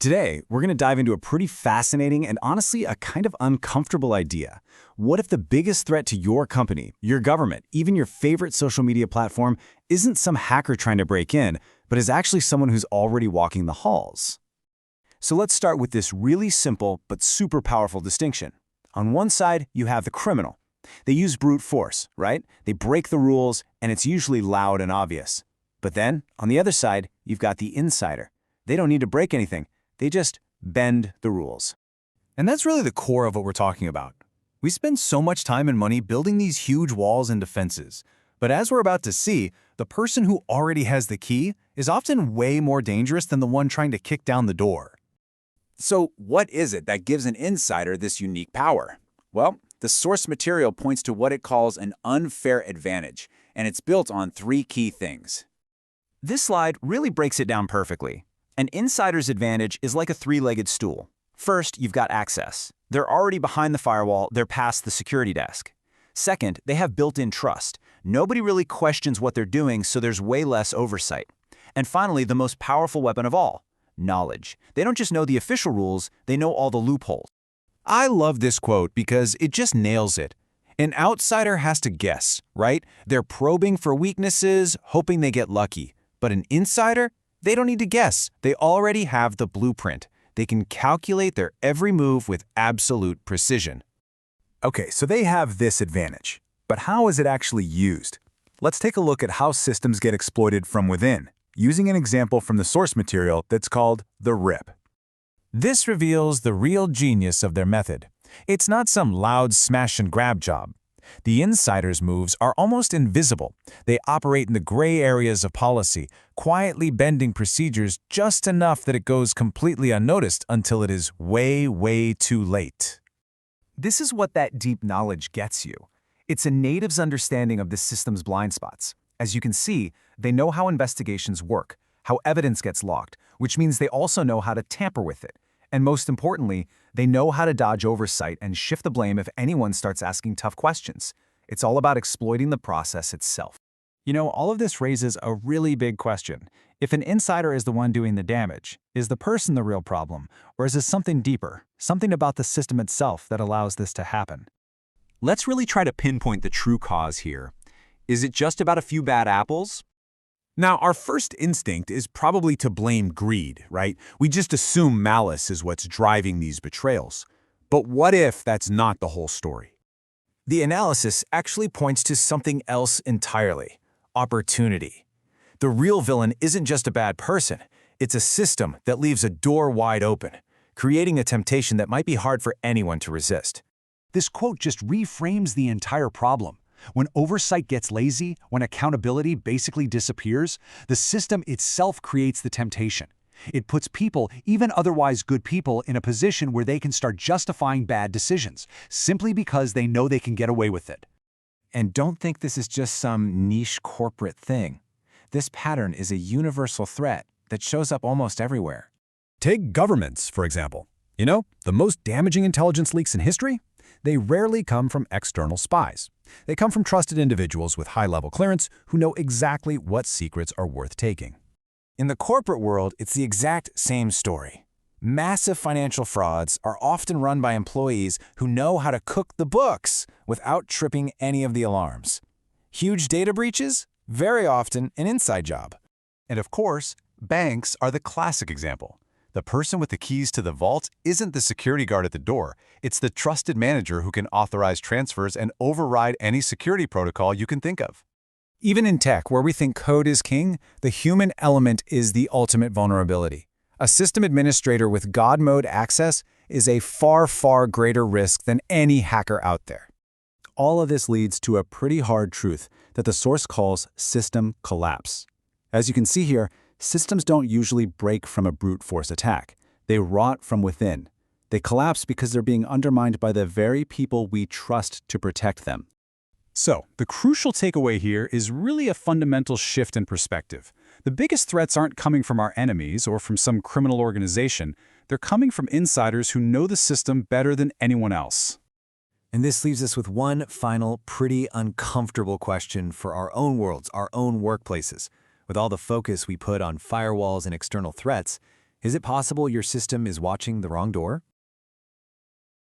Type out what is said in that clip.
Today, we're going to dive into a pretty fascinating and honestly a kind of uncomfortable idea. What if the biggest threat to your company, your government, even your favorite social media platform isn't some hacker trying to break in, but is actually someone who's already walking the halls? So let's start with this really simple but super powerful distinction. On one side, you have the criminal. They use brute force, right? They break the rules, and it's usually loud and obvious. But then, on the other side, you've got the insider. They don't need to break anything. They just bend the rules. And that's really the core of what we're talking about. We spend so much time and money building these huge walls and defenses. But as we're about to see, the person who already has the key is often way more dangerous than the one trying to kick down the door. So what is it that gives an insider this unique power? Well, the source material points to what it calls an unfair advantage, and it's built on three key things. This slide really breaks it down perfectly. An insider's advantage is like a three-legged stool. First, you've got access. They're already behind the firewall, they're past the security desk. Second, they have built-in trust. Nobody really questions what they're doing, so there's way less oversight. And finally, the most powerful weapon of all, knowledge. They don't just know the official rules, they know all the loopholes. I love this quote because it just nails it. An outsider has to guess, right? They're probing for weaknesses, hoping they get lucky. But an insider? They don't need to guess. They already have the blueprint. They can calculate their every move with absolute precision. Okay, so they have this advantage. But how is it actually used? Let's take a look at how systems get exploited from within, using an example from the source material that's called the RIP. This reveals the real genius of their method. It's not some loud smash-and-grab job. The insider's moves are almost invisible. They operate in the gray areas of policy, quietly bending procedures just enough that it goes completely unnoticed until it is way, way too late. This is what that deep knowledge gets you. It's a native's understanding of the system's blind spots. As you can see, they know how investigations work, how evidence gets locked, which means they also know how to tamper with it. And most importantly, they know how to dodge oversight and shift the blame if anyone starts asking tough questions. It's all about exploiting the process itself. You know, all of this raises a really big question. If an insider is the one doing the damage, is the person the real problem, or is this something deeper, something about the system itself that allows this to happen? Let's really try to pinpoint the true cause here. Is it just about a few bad apples? Now, our first instinct is probably to blame greed, right? We just assume malice is what's driving these betrayals. But what if that's not the whole story? The analysis actually points to something else entirely: opportunity. The real villain isn't just a bad person, it's a system that leaves a door wide open, creating a temptation that might be hard for anyone to resist. This quote just reframes the entire problem. When oversight gets lazy, when accountability basically disappears, the system itself creates the temptation. It puts people, even otherwise good people, in a position where they can start justifying bad decisions, simply because they know they can get away with it. And don't think this is just some niche corporate thing. This pattern is a universal threat that shows up almost everywhere. Take governments, for example. You know, the most damaging intelligence leaks in history? They rarely come from external spies. They come from trusted individuals with high-level clearance who know exactly what secrets are worth taking. In the corporate world, it's the exact same story. Massive financial frauds are often run by employees who know how to cook the books without tripping any of the alarms. Huge data breaches? Very often an inside job. And of course, banks are the classic example. The person with the keys to the vault isn't the security guard at the door. It's the trusted manager who can authorize transfers and override any security protocol you can think of. Even in tech, where we think code is king, the human element is the ultimate vulnerability. A system administrator with God mode access is a far, far greater risk than any hacker out there. All of this leads to a pretty hard truth that the source calls system collapse. As you can see here, systems don't usually break from a brute force attack. They rot from within. They collapse because they're being undermined by the very people we trust to protect them. So, the crucial takeaway here is really a fundamental shift in perspective. The biggest threats aren't coming from our enemies or from some criminal organization. They're coming from insiders who know the system better than anyone else. And this leaves us with one final, pretty uncomfortable question for our own worlds, our own workplaces. With all the focus we put on firewalls and external threats, Is it possible your system is watching the wrong door?